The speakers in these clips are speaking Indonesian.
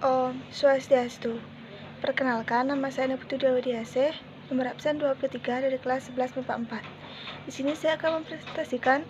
Om Swastiastu. Perkenalkan, nama saya Neptu Dawadiasih, nomor absen 23 dari kelas 11 MIPA 4. Di sini saya akan mempresentasikan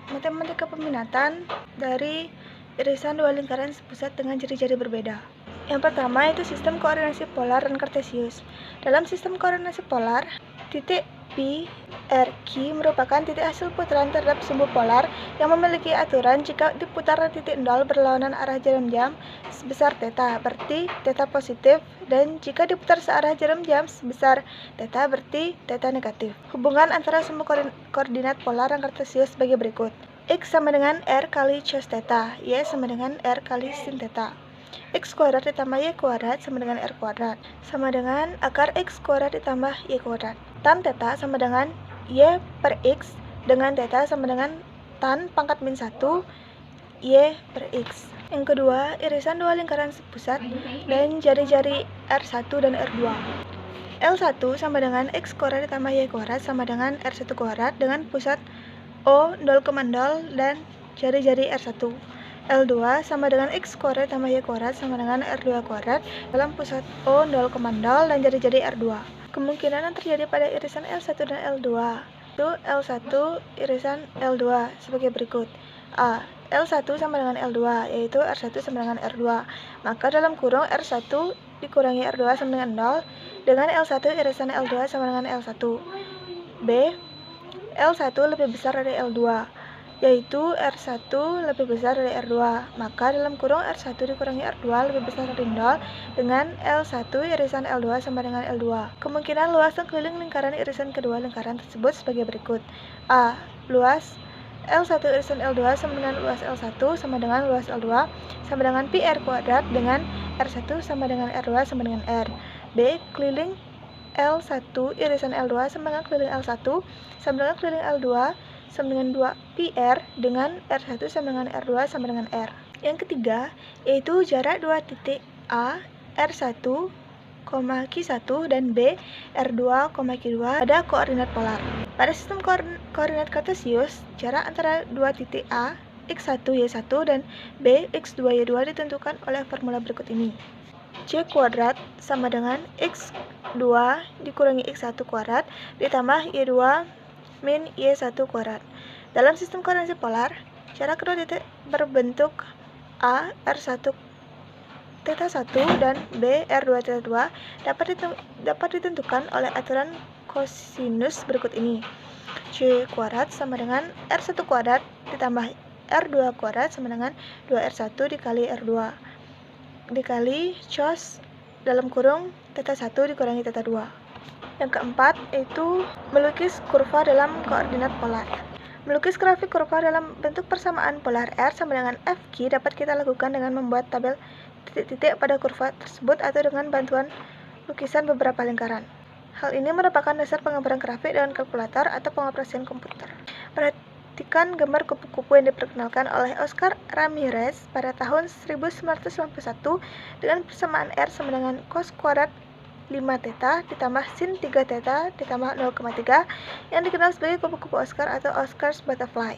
matematika peminatan dari irisan dua lingkaran sepusat dengan jari-jari berbeda. Yang pertama itu sistem koordinasi polar dan kartesius. Dalam sistem koordinasi polar, titik P, R, Q merupakan titik hasil putaran terhadap sumbu polar yang memiliki aturan jika diputar titik nol berlawanan arah jarum jam sebesar theta, berarti theta positif, dan jika diputar searah jarum jam sebesar theta, berarti theta negatif. Hubungan antara sumbu koordinat polar dan kartesius sebagai berikut. X sama dengan R kali cos theta, Y sama dengan R kali sin theta. X kuadrat ditambah Y kuadrat sama dengan R kuadrat, sama dengan akar X kuadrat ditambah Y kuadrat. Tan theta sama dengan Y per X dengan theta sama dengan tan pangkat min 1 Y per X. Yang kedua, irisan dua lingkaran sepusat dan jari-jari R1 dan R2. L1 sama dengan X kuadrat ditambah Y kuadrat sama dengan R1 kuadrat dengan pusat O 0,0 dan jari-jari R1. L2 sama dengan X kuadrat tambah Y kuadrat sama dengan R2 kuadrat dalam pusat O 0,0 dan jari-jari R2. Kemungkinan yang terjadi pada irisan L1 dan L2 itu L1 irisan L2 sebagai berikut. A. L1 sama dengan L2, yaitu R1 sama dengan R2. Maka dalam kurung R1 dikurangi R2 sama dengan 0 dengan L1 irisan L2 sama dengan L1. B. L1 lebih besar dari L2, yaitu R1 lebih besar dari R2. Maka dalam kurung R1 dikurangi R2 lebih besar dari 0 dengan L1 irisan L2 sama dengan L2. Kemungkinan luas sekeliling lingkaran irisan kedua lingkaran tersebut sebagai berikut. A. Luas L1 irisan L2 sama dengan luas L1 sama dengan luas L2 sama dengan pi R kuadrat dengan R1 sama dengan R2 sama dengan R. B. Keliling L1 irisan L2 sama dengan keliling L1 sama dengan keliling L2 sama dengan 2 pi R dengan R1 sama dengan R2 sama dengan R. Yang ketiga, yaitu jarak dua titik A, R1, Q1 dan B, R2, Q2 pada koordinat polar. Pada sistem koordinat kartesius, jarak antara dua titik A, X1, Y1 dan B, X2, Y2 ditentukan oleh formula berikut ini. C kuadrat sama dengan X2 dikurangi X1 kuadrat ditambah Y2 min Y1 kuadrat. Dalam sistem koordinasi polar, jarak kedua titik berbentuk A, R1 theta 1 dan B, R2 theta 2 dapat ditentukan oleh aturan kosinus berikut ini. C kuadrat sama dengan R1 kuadrat ditambah R2 kuadrat sama dengan 2R1 dikali R2 dikali cos dalam kurung theta 1 dikurangi theta 2. Yang keempat yaitu melukis kurva dalam koordinat polar. Melukis grafik kurva dalam bentuk persamaan polar R sama dengan FQ dapat kita lakukan dengan membuat tabel titik-titik pada kurva tersebut atau dengan bantuan lukisan beberapa lingkaran. Hal ini merupakan dasar penggambaran grafik dengan kalkulator atau pengoperasian komputer. Perhatikan gambar kupu-kupu yang diperkenalkan oleh Oscar Ramirez pada tahun 1991 dengan persamaan R sama dengan cos kuadrat 5 theta ditambah sin 3 theta ditambah 0,3 yang dikenal sebagai kupu-kupu Oscar atau Oscar's butterfly.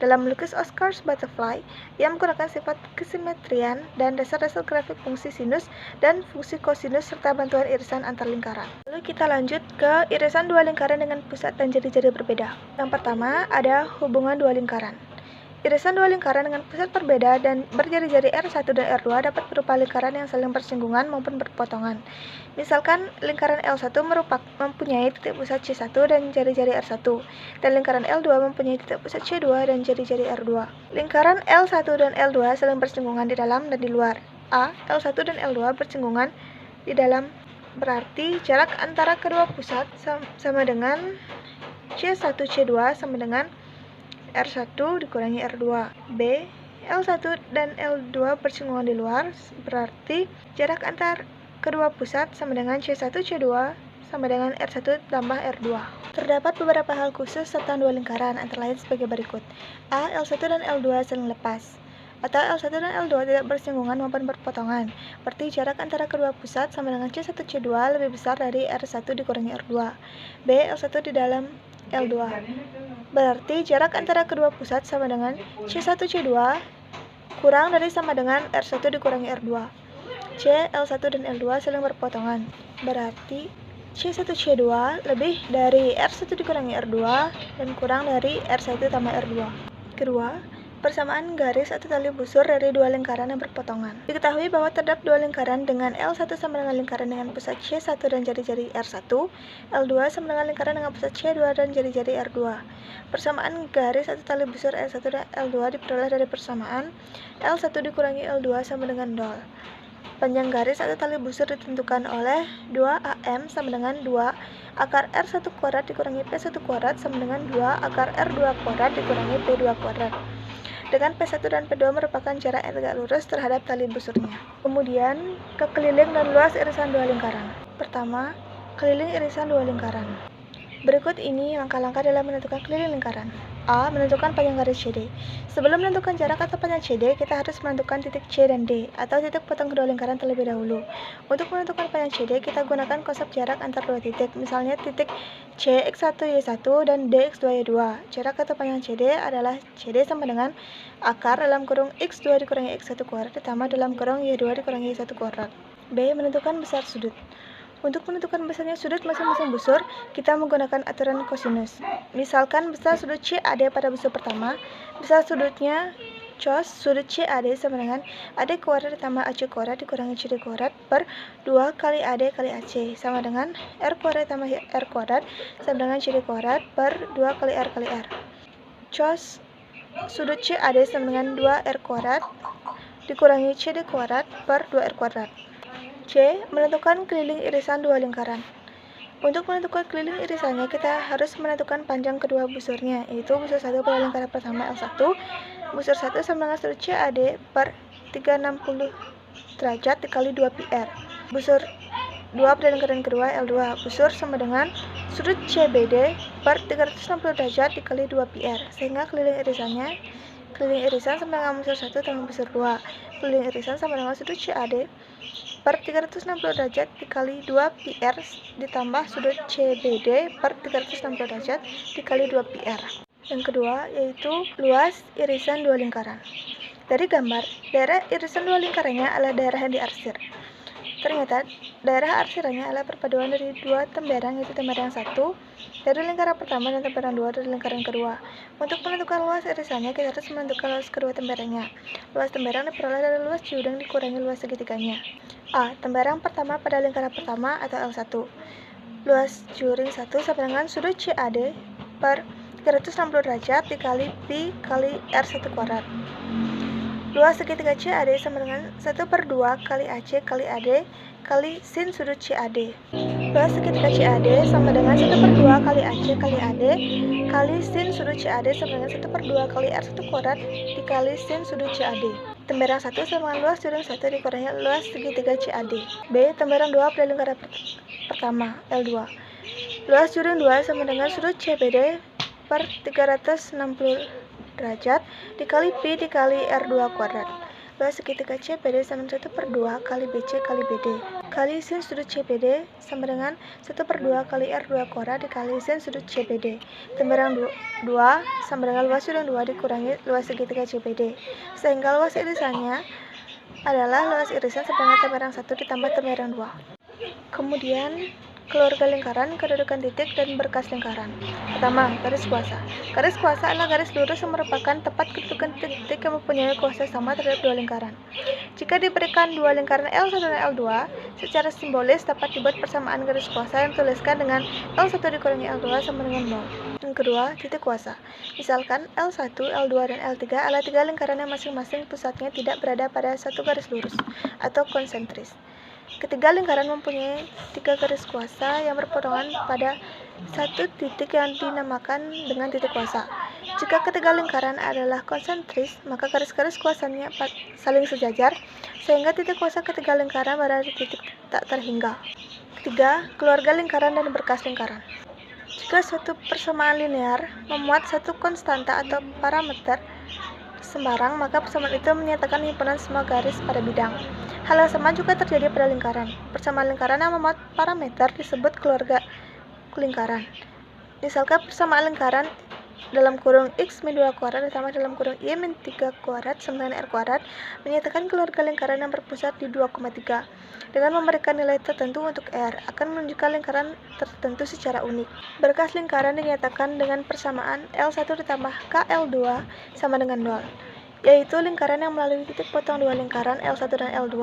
Dalam melukis Oscar's butterfly, ia menggunakan sifat kesimetrian dan dasar-dasar grafik fungsi sinus dan fungsi kosinus serta bantuan irisan antar lingkaran. Lalu kita lanjut ke irisan dua lingkaran dengan pusat dan jari-jari berbeda. Yang pertama ada hubungan dua lingkaran. Irisan dua lingkaran dengan pusat berbeda dan berjari-jari R1 dan R2 dapat berupa lingkaran yang saling bersinggungan maupun berpotongan. Misalkan lingkaran L1 mempunyai titik pusat C1 dan jari-jari R1, dan lingkaran L2 mempunyai titik pusat C2 dan jari-jari R2. Lingkaran L1 dan L2 saling bersinggungan di dalam dan di luar. A. L1 dan L2 bersinggungan di dalam berarti jarak antara kedua pusat sama dengan C1 C2 sama dengan R1 dikurangi R2. B. L1 dan L2 bersinggungan di luar, berarti jarak antar kedua pusat sama dengan C1 C2 sama dengan R1 tambah R2. Terdapat beberapa hal khusus tentang dua lingkaran, antara lain sebagai berikut. A. L1 dan L2 saling lepas, atau L1 dan L2 tidak bersinggungan maupun berpotongan, berarti jarak antara kedua pusat sama dengan C1 C2 lebih besar dari R1 dikurangi R2. B. L1 di dalam L2, berarti jarak antara kedua pusat sama dengan C1 C2 kurang dari sama dengan R1 dikurangi R2. C, L1 dan L2 saling berpotongan. Berarti C1 C2 lebih dari R1 dikurangi R2 dan kurang dari R1 tambah R2. Kedua, persamaan garis atau tali busur dari dua lingkaran yang berpotongan. Diketahui bahwa terdapat dua lingkaran dengan L1 sama dengan lingkaran dengan pusat C1 dan jari-jari R1, L2 sama dengan lingkaran dengan pusat C2 dan jari-jari R2. Persamaan garis atau tali busur L1 dan L2 diperoleh dari persamaan L1 dikurangi L2 sama dengan 0. Panjang garis atau tali busur ditentukan oleh 2AM sama dengan 2 akar R1 kuadrat dikurangi P1 kuadrat sama dengan 2 akar R2 kuadrat dikurangi P2 kuadrat. Dengan P1 dan P2 merupakan jarak yang tegak lurus terhadap tali busurnya. Kemudian, kekeliling dan luas irisan dua lingkaran. Pertama, keliling irisan dua lingkaran. Berikut ini langkah-langkah dalam menentukan keliling lingkaran. A. Menentukan panjang garis CD. Sebelum menentukan jarak atau panjang CD, kita harus menentukan titik C dan D, atau titik potong kedua lingkaran terlebih dahulu. Untuk menentukan panjang CD, kita gunakan konsep jarak antar dua titik, misalnya titik C X1Y1 dan D X2Y2. Jarak atau panjang CD adalah CD sama dengan akar dalam kurung X2 dikurangi X1 kuadrat ditambah dalam kurung Y2 dikurangi Y1 kuadrat. B. Menentukan besar sudut. Untuk menentukan besarnya sudut masing-masing busur, kita menggunakan aturan kosinus. Misalkan besar sudut CAD pada busur pertama, besar sudutnya cos sudut CAD sama dengan AD kuadrat ditambah AC kuadrat dikurangi CD kuadrat per 2 kali AD kali AC sama dengan R kuadrat ditambah R kuadrat sama dengan CD kuadrat per 2 kali R kali R. Cos sudut CAD sama dengan 2R kuadrat dikurangi CD kuadrat per 2R kuadrat. C. Menentukan keliling irisan dua lingkaran. Untuk menentukan keliling irisannya, kita harus menentukan panjang kedua busurnya, yaitu busur 1 pada lingkaran pertama L1, busur 1 sama dengan sudut CAD per 360 derajat dikali 2 PR. Busur 2 pada lingkaran kedua L2, busur sama dengan sudut CBD per 360 derajat dikali 2 PR, sehingga keliling irisan sama dengan busur 1 tambah busur 2. Keliling irisan sama dengan sudut CAD per 360 derajat dikali 2 PR ditambah sudut CBD per 360 derajat dikali 2 PR. Yang kedua yaitu luas irisan dua lingkaran. Dari gambar, daerah irisan dua lingkarannya adalah daerah yang diarsir. Ternyata daerah arsirannya adalah perpaduan dari dua temberang, yaitu temberang 1 dari lingkaran pertama dan temberang 2 dari lingkaran kedua. Untuk menentukan luas irisannya, kita harus menentukan luas kedua temberangnya. Luas temberang diperoleh dari luas judang dikurangi luas segitiganya. A. Temberang pertama pada lingkaran pertama atau L1. Luas juring 1 sama dengan sudut CAD per 360 derajat dikali pi kali R1 kuadrat. Luas segitiga CAD sama dengan 1/2 kali AC kali AD kali sin sudut CAD. Luas segitiga CAD sama dengan 1/2 kali AC kali AD kali sin sudut CAD sama dengan 1/2 kali R1 kuadrat dikali sin sudut CAD. Temberang 1 sama dengan luas juring 1 dikurangi luas segitiga CAD. B. Temberang 2 pada lingkaran pertama L2. Luas juring 2 sama dengan sudut CBD per 360 derajat dikali pi dikali R2 kuadrat. Luas segitiga CBD sama dengan 1/2 kali BC kali BD kali sin sudut CBD sama dengan 1/2 kali R2 kuadrat dikali sin sudut CBD. Temberang 2 sama dengan luas juring 2 dikurangi luas segitiga CBD, sehingga luas irisannya adalah luas irisan sama dengan temberang 1 ditambah temberang 2. Kemudian keluarga lingkaran, kedudukan titik, dan berkas lingkaran. Pertama, garis kuasa. Garis kuasa adalah garis lurus yang merupakan tempat kedudukan titik yang mempunyai kuasa sama terhadap dua lingkaran. Jika diberikan dua lingkaran L1 dan L2, secara simbolis dapat dibuat persamaan garis kuasa yang dituliskan dengan L1 dikurangi L2 sama dengan 0. Yang kedua, titik kuasa. Misalkan L1, L2, dan L3 adalah tiga lingkaran yang masing-masing pusatnya tidak berada pada satu garis lurus atau konsentris. Ketiga lingkaran mempunyai tiga garis kuasa yang berpotongan pada satu titik yang dinamakan dengan titik kuasa. Jika ketiga lingkaran adalah konsentris, maka garis-garis kuasanya saling sejajar, sehingga titik kuasa ketiga lingkaran berada di titik tak terhingga. Ketiga, keluarga lingkaran dan berkas lingkaran. Jika suatu persamaan linear memuat satu konstanta atau parameter sembarang, maka persamaan itu menyatakan himpunan semua garis pada bidang. Hal yang sama juga terjadi pada lingkaran. Persamaan lingkaran yang memuat parameter disebut keluarga lingkaran. Misalkan persamaan lingkaran dalam kurung X min 2 kuadrat ditambah dalam kurung Y min 3 kuadrat sama dengan R kuadrat menyatakan keluarga lingkaran yang berpusat di 2,3 dengan memberikan nilai tertentu untuk R akan menunjukkan lingkaran tertentu secara unik. Berkas lingkaran dinyatakan dengan persamaan L1 ditambah KL2 sama dengan 0, yaitu lingkaran yang melalui titik potong dua lingkaran L1 dan L2.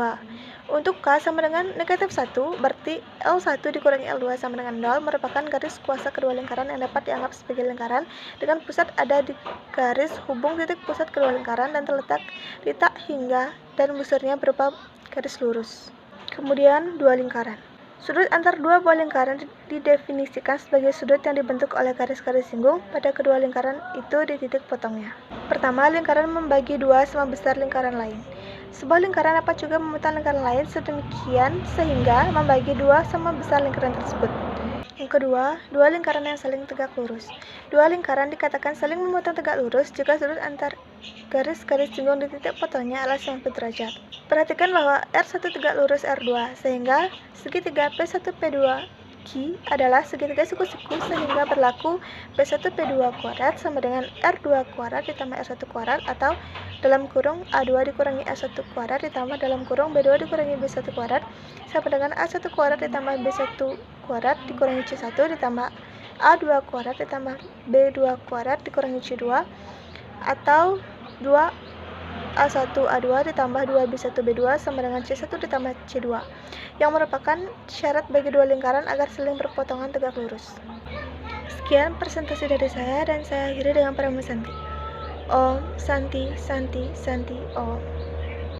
Untuk K sama dengan negatif 1, berarti L1 dikurangi L2 sama dengan 0 merupakan garis kuasa kedua lingkaran yang dapat dianggap sebagai lingkaran dengan pusat ada di garis hubung titik pusat kedua lingkaran dan terletak di tak hingga dan busurnya berupa garis lurus. Kemudian dua lingkaran. Sudut antar dua buah lingkaran didefinisikan sebagai sudut yang dibentuk oleh garis-garis singgung pada kedua lingkaran itu di titik potongnya. Pertama, lingkaran membagi dua sama besar lingkaran lain. Sebuah lingkaran dapat juga memutar lingkaran lain sedemikian sehingga membagi dua sama besar lingkaran tersebut. Yang kedua, dua lingkaran yang saling tegak lurus. Dua lingkaran dikatakan saling memotong tegak lurus jika sudut antar garis-garis singgung di titik potongnya adalah 90 derajat. Perhatikan bahwa R1 tegak lurus R2, sehingga segitiga P1P2 Q adalah segitiga siku-siku sehingga berlaku P1P2 kuadrat sama dengan R2 kuadrat ditambah R1 kuadrat atau dalam kurung A2 dikurangi A1 kuadrat ditambah dalam kurung B2 dikurangi B1 kuadrat sama dengan A1 kuadrat ditambah B1 kuadrat dikurangi C1 ditambah A2 kuadrat ditambah B2 kuadrat dikurangi C2 atau 2 A1 A2 ditambah 2B1B2 sama dengan C1 ditambah C2 yang merupakan syarat bagi dua lingkaran agar saling berpotongan tegak lurus. Sekian presentasi dari saya dan saya akhiri dengan para Santi. Om Santi Santi Santi Om.